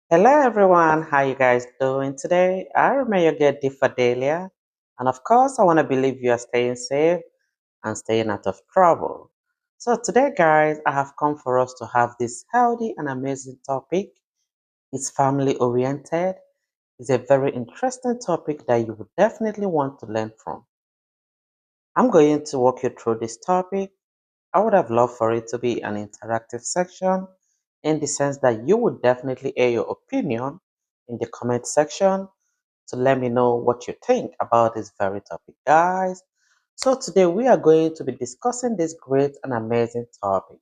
Hello everyone, how you guys doing today? I remain your girl Delia, and of course I want to believe you are staying safe and staying out of trouble. So today guys, I have come for us to have this healthy and amazing topic. It's family oriented. It's a very interesting topic that you would definitely want to learn from. I'm going to walk you through this topic. I would have loved for it to be an interactive section in the sense that you would definitely air your opinion in the comment section to let me know what you think about this very topic, guys. So today we are going to be discussing this great and amazing topic,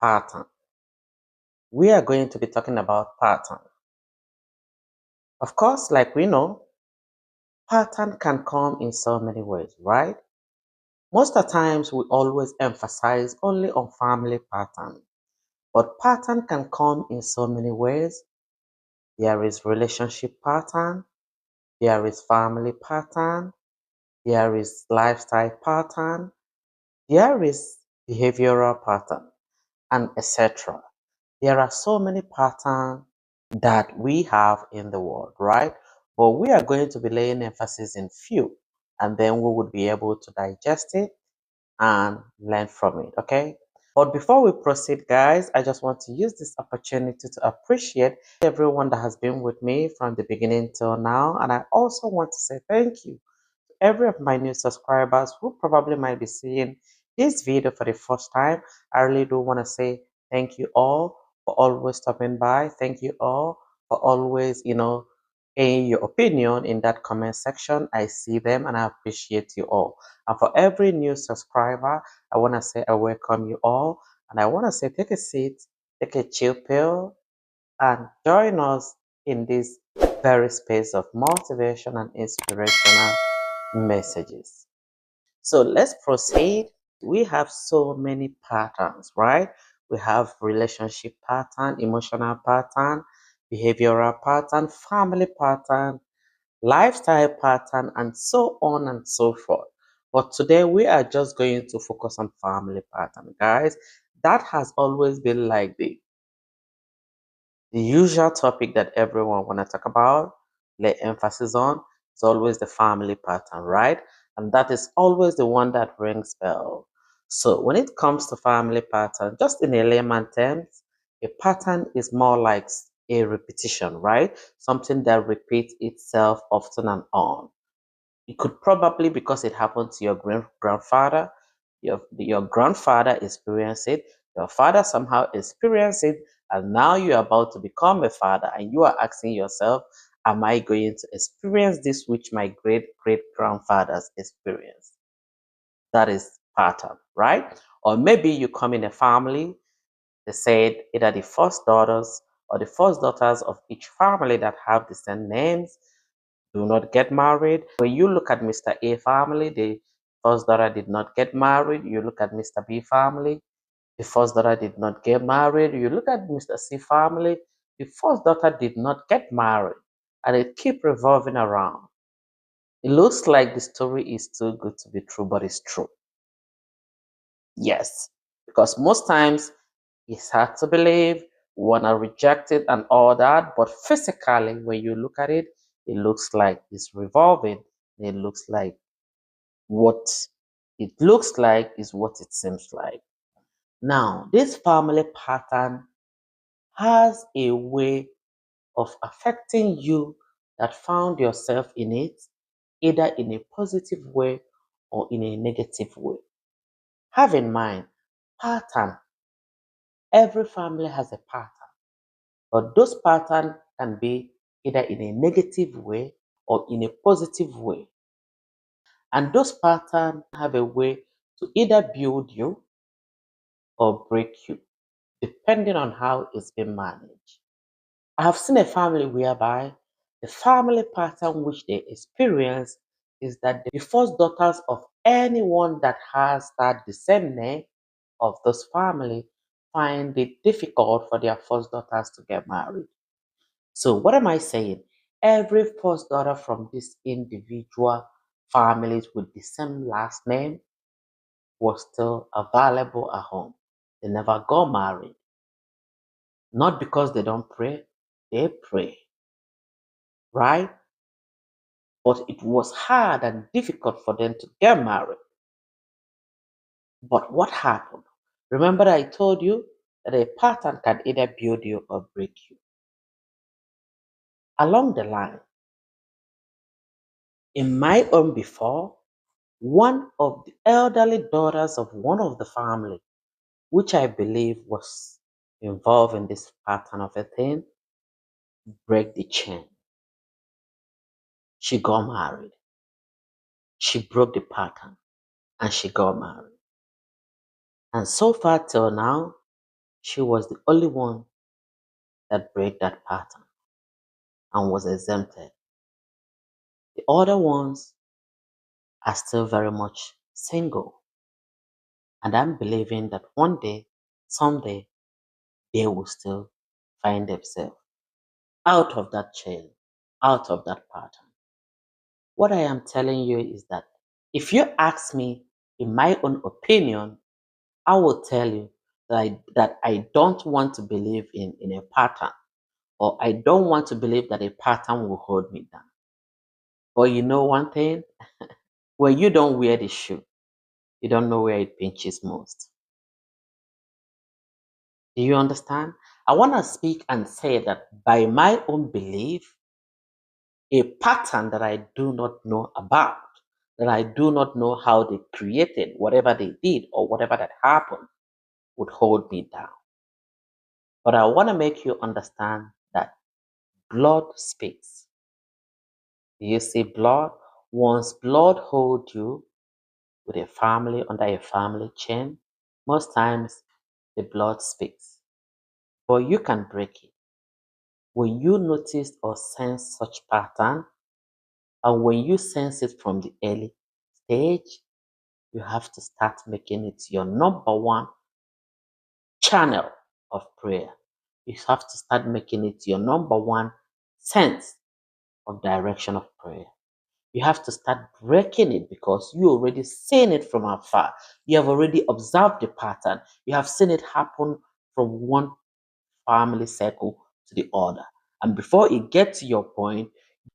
pattern. We are going to be talking about pattern. Of course, like we know, pattern can come in so many ways, right? Most of the times we always emphasize only on family pattern, but pattern can come in so many ways. There is relationship pattern, there is family pattern, there is lifestyle pattern, there is behavioral pattern, and etc. There are so many patterns that we have in the world, right? But we are going to be laying emphasis in few, and then we would be able to digest it and learn from it, okay? But before we proceed, guys, I just want to use this opportunity to appreciate everyone that has been with me from the beginning till now. And I also want to say thank you every of my new subscribers who probably might be seeing this video for the first time. I really do want to say thank you all for always stopping by. Thank you all for always, saying your opinion in that comment section. I see them and I appreciate you all. And for every new subscriber, I want to say I welcome you all. And I want to say take a seat, take a chill pill, and join us in this very space of motivation and inspirational messages. So let's proceed. We have so many patterns, right? We have relationship pattern, emotional pattern, behavioral pattern, family pattern, lifestyle pattern, and so on and so forth. But today we are just going to focus on family pattern, guys. That has always been like the usual topic that everyone want to talk about, lay emphasis on, is always the family pattern, right? And that is always the one that rings bell. So when it comes to family pattern, just in a layman terms, a pattern is more like a repetition, right? Something that repeats itself often and on. It could probably because it happened to your grandfather, your grandfather experienced it, your father somehow experienced it, and now you're about to become a father and you are asking yourself, am I going to experience this which my great great grandfathers experienced? That is pattern, right? Or maybe you come in a family, they said either the first daughters or the first daughters of each family that have the same names do not get married. When you look at Mr. A family, the first daughter did not get married. You look at Mr. B family, the first daughter did not get married. You look at Mr. C family, the first daughter did not get married. And it keep revolving around. It looks like the story is too good to be true, but it's true. Yes, because most times it's hard to believe, wanna reject it and all that, but physically, when you look at it, it looks like it's revolving. It looks like what it looks like is what it seems like. Now, this family pattern has a way of affecting you that found yourself in it, either in a positive way or in a negative way. Have in mind, pattern. Every family has a pattern, but those patterns can be either in a negative way or in a positive way. And those patterns have a way to either build you or break you, depending on how it's been managed. I have seen a family whereby the family pattern which they experience is that the first daughters of anyone that has that the same name of those family find it difficult for their first daughters to get married. So what am I saying? Every first daughter from these individual families with the same last name was still available at home. They never got married. Not because they don't pray, they pray, right? But it was hard and difficult for them to get married. But what happened? Remember, I told you that a pattern can either build you or break you. Along the line, in my own before, one of the elderly daughters of one of the family, which I believe was involved in this pattern of a thing, break the chain. She got married. She broke the pattern and she got married. And so far till now, she was the only one that break that pattern and was exempted. The other ones are still very much single. And I'm believing that one day, someday, they will still find themselves out of that chain, out of that pattern. What I am telling you is that if you ask me, in my own opinion, I will tell you that I don't want to believe in a pattern, or I don't want to believe that a pattern will hold me down. But you know one thing? When you don't wear the shoe, you don't know where it pinches most. Do you understand? I want to speak and say that by my own belief, a pattern that I do not know about, that I do not know how they created, whatever they did or whatever that happened, would hold me down. But I want to make you understand that blood speaks. Do you see blood? Once blood holds you with a family under a family chain, most times the blood speaks. But you can break it. When you notice or sense such pattern, and when you sense it from the early stage, you have to start making it your number one channel of prayer. You have to start making it your number one sense of direction of prayer. You have to start breaking it because you already seen it from afar. You have already observed the pattern. You have seen it happen from one family circle to the other. And before it gets to your point,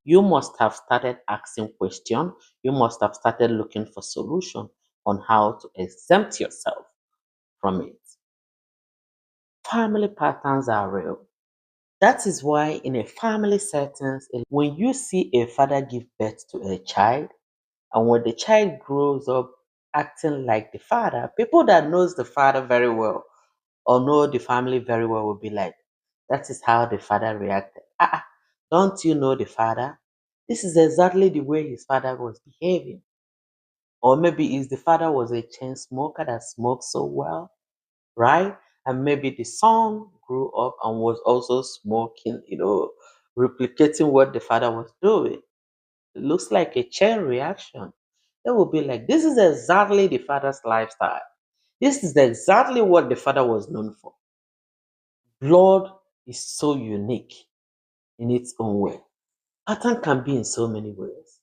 you must have started asking questions. You must have started looking for solution on how to exempt yourself from it. Family patterns are real. That is why in a family settings, when you see a father give birth to a child, and when the child grows up acting like the father, people that knows the father very well or know the family very well will be like, that is how the father reacted. Don't you know the father? This is exactly the way his father was behaving. Or maybe if the father was a chain smoker that smoked so well, right? And maybe the son grew up and was also smoking, replicating what the father was doing. It looks like a chain reaction. They will be like, this is exactly the father's lifestyle. This is exactly what the father was known for. Blood is so unique in its own way. Pattern can be in so many ways.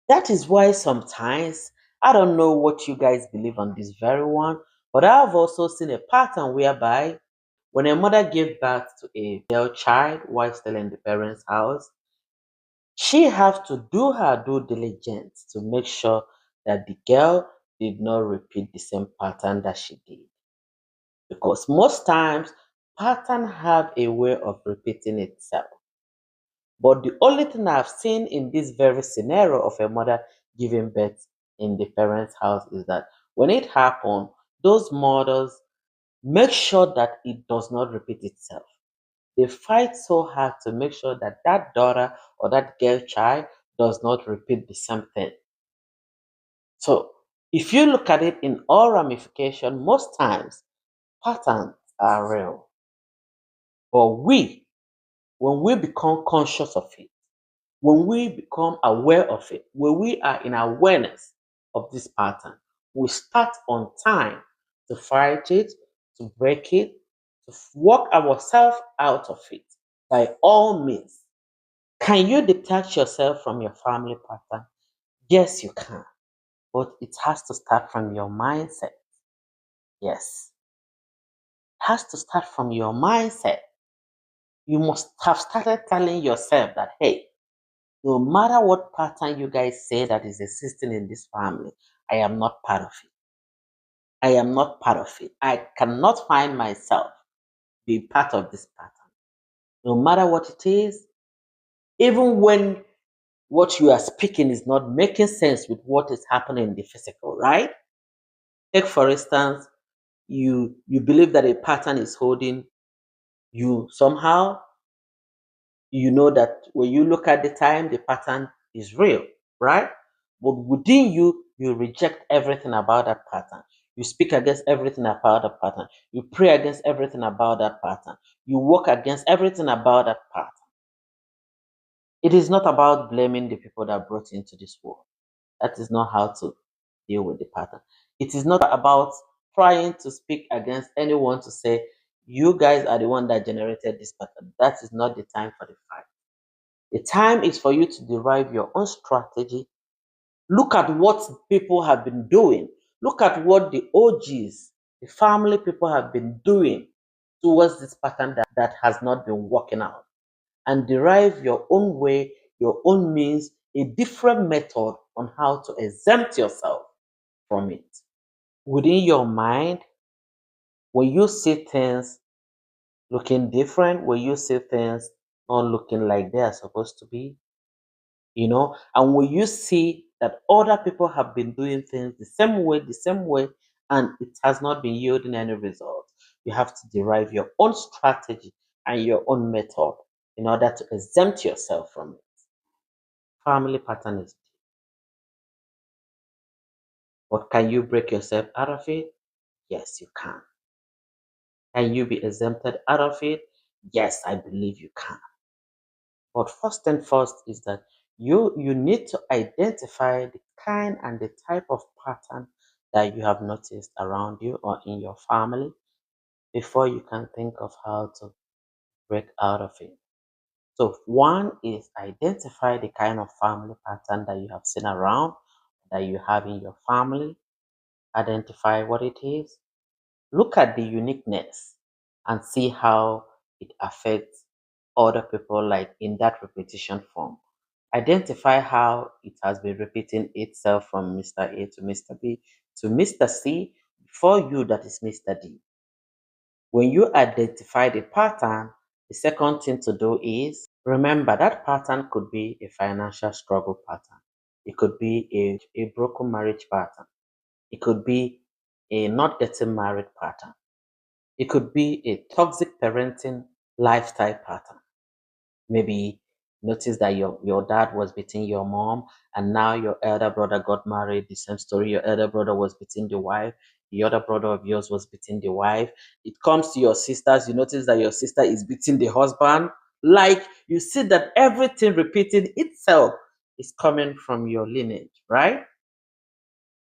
That is why sometimes, I don't know what you guys believe on this very one, but I've also seen a pattern whereby when a mother gave birth to a girl child while still in the parents' house, she has to do her due diligence to make sure that the girl did not repeat the same pattern that she did. Because most times, pattern have a way of repeating itself. But the only thing I've seen in this very scenario of a mother giving birth in the parents' house is that when it happens, those mothers make sure that it does not repeat itself. They fight so hard to make sure that that daughter or that girl child does not repeat the same thing. So, if you look at it in all ramification, most times patterns are real. But when we become conscious of it, when we become aware of it, when we are in awareness of this pattern, we start on time to fight it, to break it, to work ourselves out of it by all means. Can you detach yourself from your family pattern? Yes, you can. But it has to start from your mindset. Yes. It has to start from your mindset. You must have started telling yourself that, hey, no matter what pattern you guys say that is existing in this family, I am not part of it. I am not part of it. I cannot find myself being part of this pattern. No matter what it is, even when what you are speaking is not making sense with what is happening in the physical, right? Take for instance, you believe that a pattern is holding you somehow. You know that when you look at the time, the pattern is real, right? But within you, you reject everything about that pattern. You speak against everything about that pattern. You pray against everything about that pattern. You work against everything about that pattern. It is not about blaming the people that brought you into this world. That is not how to deal with the pattern. It is not about trying to speak against anyone to say, you guys are the one that generated this pattern. That is not the time for the fight. The time is for you to derive your own strategy. Look at what people have been doing. Look at what the OGs, the family people have been doing towards this pattern that has not been working out. And derive your own way, your own means, a different method on how to exempt yourself from it. Within your mind, when you see things looking different, when you see things not looking like they are supposed to be, and when you see that other people have been doing things the same way, and it has not been yielding any results, you have to derive your own strategy and your own method in order to exempt yourself from it. Family pattern is, but can you break yourself out of it? Yes, you can. Can you be exempted out of it? Yes, I believe you can. But first and first is that you need to identify the kind and the type of pattern that you have noticed around you or in your family before you can think of how to break out of it. So one is identify the kind of family pattern that you have seen around, that you have in your family. Identify what it is. Look at the uniqueness and see how it affects other people, like in that repetition form. Identify how it has been repeating itself from Mr. A to Mr. B to Mr. C before you, that is Mr. D. When you identify the pattern, the second thing to do is remember that pattern could be a financial struggle pattern. It could be a broken marriage pattern. It could be a not getting married pattern. It could be a toxic parenting lifestyle pattern. Maybe notice that your dad was beating your mom, and now your elder brother got married. The same story. Your elder brother was beating the wife. The other brother of yours was beating the wife. It comes to your sisters. You notice that your sister is beating the husband. Like you see that everything repeating itself is coming from your lineage, right?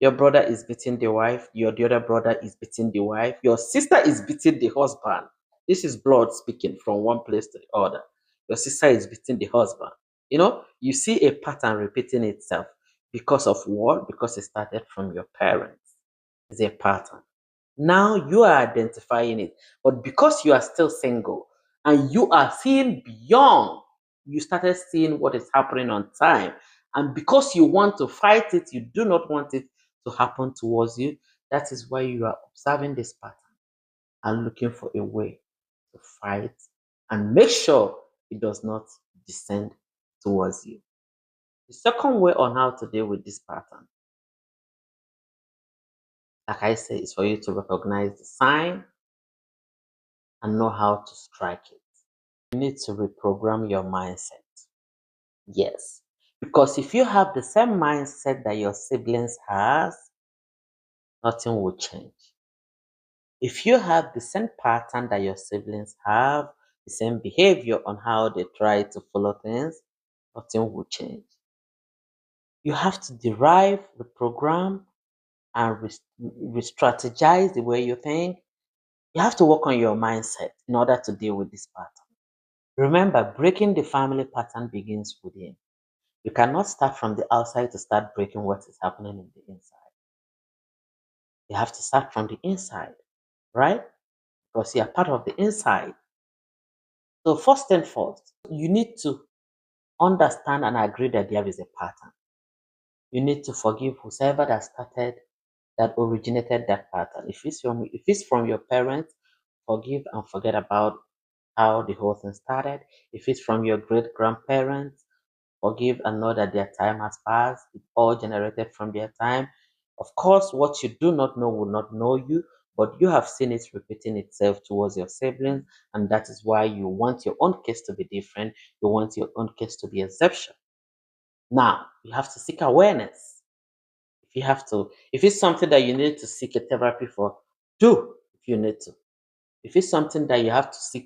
Your brother is beating the wife. The other brother is beating the wife. Your sister is beating the husband. This is blood speaking from one place to the other. Your sister is beating the husband. You see a pattern repeating itself because of what? Because it started from your parents. It's a pattern. Now you are identifying it. But because you are still single and you are seeing beyond, you started seeing what is happening on time. And because you want to fight it, you do not want it to happen towards you. That is why you are observing this pattern and looking for a way to fight and make sure it does not descend towards you. The second way on how to deal with this pattern, like I said, is for you to recognize the sign and know how to strike it. You need to reprogram your mindset. Yes. Because if you have the same mindset that your siblings has, nothing will change. If you have the same pattern that your siblings have, the same behavior on how they try to follow things, nothing will change. You have to derive, reprogram, and re-strategize the way you think. You have to work on your mindset in order to deal with this pattern. Remember, breaking the family pattern begins within. You cannot start from the outside to start breaking what is happening in the inside. You have to start from the inside, right? Because you are part of the inside. So first and foremost, you need to understand and agree that there is a pattern. You need to forgive whoever that started, that originated that pattern. If it's from your parents, forgive and forget about how the whole thing started. If it's from your great grandparents, forgive and know that their time has passed. It all generated from their time. Of course, what you do not know will not know you, but you have seen it repeating itself towards your siblings, and that is why you want your own case to be different. You want your own case to be exception. Now, you have to seek awareness. If it's something that you need to seek a therapy for, do if you need to. If it's something that you have to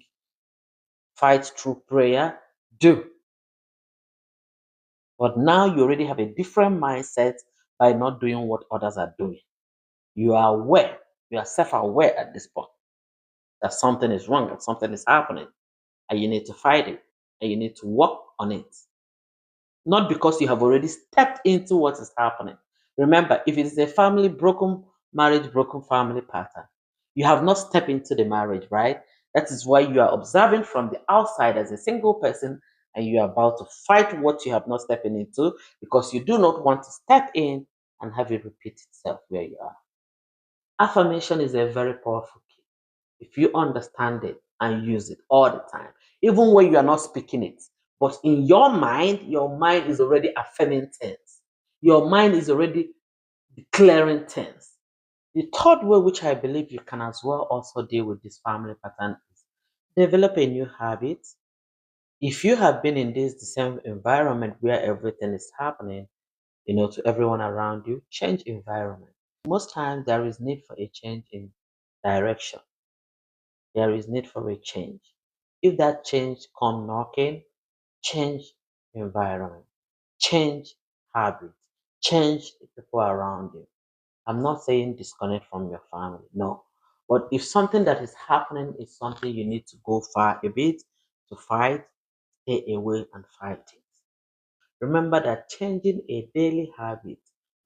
fight through prayer, do. But now you already have a different mindset by not doing what others are doing. You are aware, you are self aware at this point that something is wrong, that something is happening, and you need to fight it, and you need to work on it. Not because you have already stepped into what is happening. Remember, if it is a broken family pattern, you have not stepped into the marriage, right? That is why you are observing from the outside as a single person, and you are about to fight what you have not stepped into because you do not want to step in and have it repeat itself where you are. Affirmation is a very powerful key. If you understand it and use it all the time, even when you are not speaking it, but in your mind is already affirming things. Your mind is already declaring things. The third way, which I believe you can as well also deal with this family pattern, is develop a new habit. If you have been in this the same environment where everything is happening, to everyone around you, change environment. Most times there is need for a change in direction. There is need for a change. If that change come knocking, change environment, change habits, change the people around you. I'm not saying disconnect from your family, no. But if something that is happening is something you need to go far a bit to fight, stay away and fight it. Remember that changing a daily habit,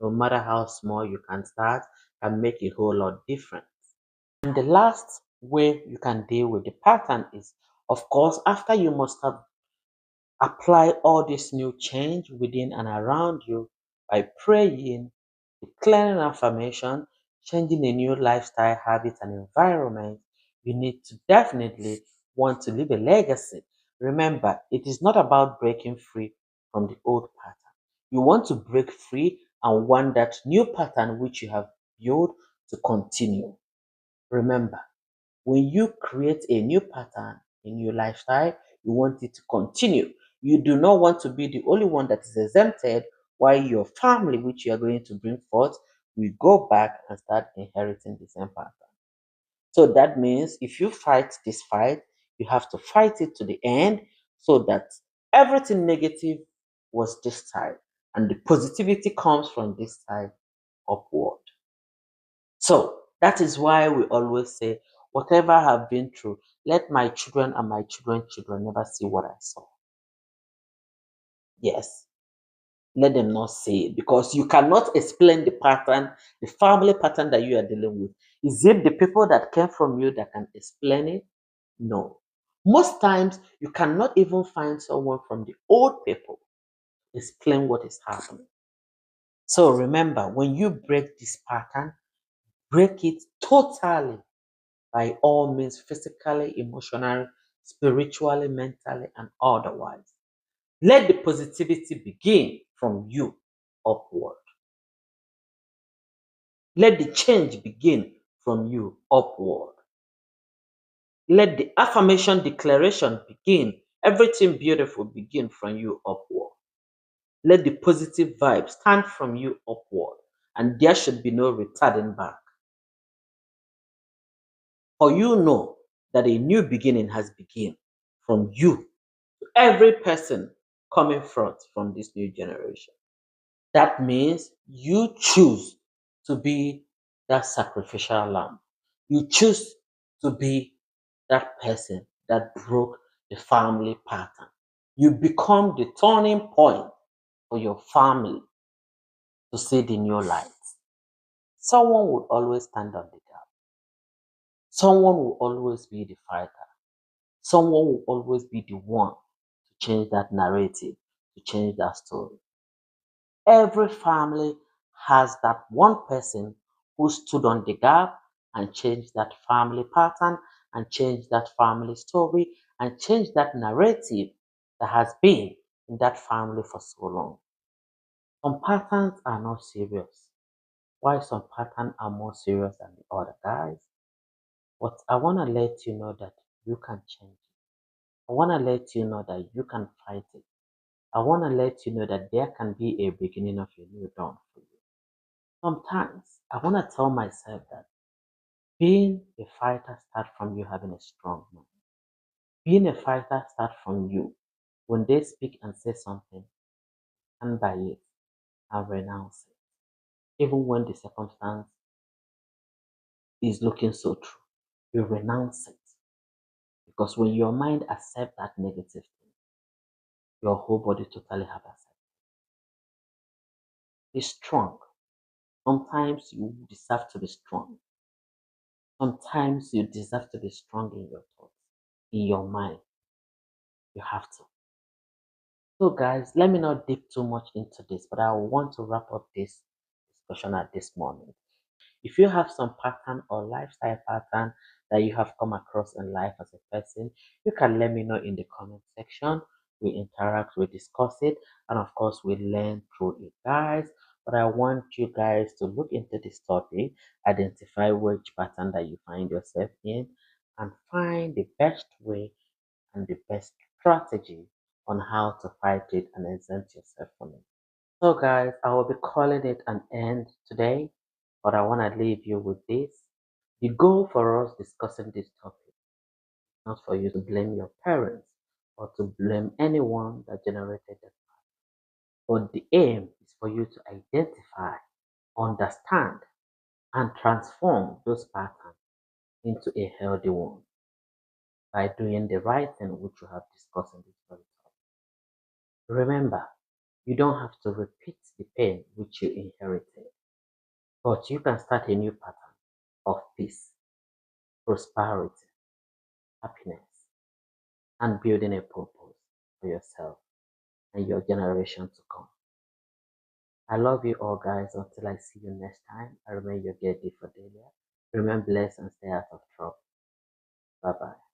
no matter how small you can start, can make a whole lot difference. And the last way you can deal with the pattern is, of course, after you must have apply all this new change within and around you by praying, declaring affirmation, changing a new lifestyle, habits, and environment. You need to definitely want to leave a legacy. Remember, it is not about breaking free from the old pattern. You want to break free and want that new pattern which you have built to continue. Remember, when you create a new pattern, a new lifestyle, you want it to continue. You do not want to be the only one that is exempted while your family, which you are going to bring forth, will go back and start inheriting the same pattern. So that means if you fight this fight, you have to fight it to the end so that everything negative was this side and the positivity comes from this side upward. So that is why we always say, whatever I have been through, let my children and my children's children never see what I saw. Yes, let them not see it because you cannot explain the pattern, the family pattern that you are dealing with. Is it the people that came from you that can explain it? No. Most times, you cannot even find someone from the old people to explain what is happening. So remember, when you break this pattern, break it totally by all means, physically, emotionally, spiritually, mentally, and otherwise. Let the positivity begin from you upward. Let the change begin from you upward. Let the affirmation declaration begin. Everything beautiful begin from you upward. Let the positive vibe stand from you upward. And there should be no returning back. For you know that a new beginning has begun from you, every person coming forth from this new generation. That means you choose to be that sacrificial lamb. You choose to be that person that broke the family pattern. You become the turning point for your family to see the new light. Someone would always stand on the gap. Someone will always be the fighter. Someone will always be the one to change that narrative, to change that story. Every family has that one person who stood on the gap and changed that family pattern and changed that family story and changed that narrative that has been in that family for so long. Some patterns are not serious. Why some patterns are more serious than the other guys? But I want to let you know that you can change it. I want to let you know that you can fight it. I want to let you know that there can be a beginning of a new dawn for you. Sometimes I want to tell myself that being a fighter starts from you having a strong mind. Being a fighter starts from you. When they speak and say something, stand by it and renounce it. Even when the circumstance is looking so true, you renounce it. Because when your mind accepts that negative thing, your whole body totally have accepted. Be strong. Sometimes you deserve to be strong. Sometimes you deserve to be strong in your thoughts, in your mind. You have to. So, guys, let me not dip too much into this, but I want to wrap up this discussion at this moment. If you have some pattern or lifestyle pattern that you have come across in life as a person, you can let me know in the comment section. We interact, we discuss it, and of course, we learn through it, guys. But I want you guys to look into this topic, identify which pattern that you find yourself in, and find the best way and the best strategy on how to fight it and exempt yourself from it. So, guys, I will be calling it an end today, but I want to leave you with this. The goal for us discussing this topic is not for you to blame your parents or to blame anyone that generated it, but the aim is for you to identify, understand, and transform those patterns into a healthy one by doing the right thing which we have discussed in this very topic. Remember, you don't have to repeat the pain which you inherited, but you can start a new pattern of peace, prosperity, happiness, and building a purpose for yourself and your generation to come. I love you all, guys. Until I see you next time, I remain your girl, for Delia. Remain blessed and stay out of trouble. Bye bye.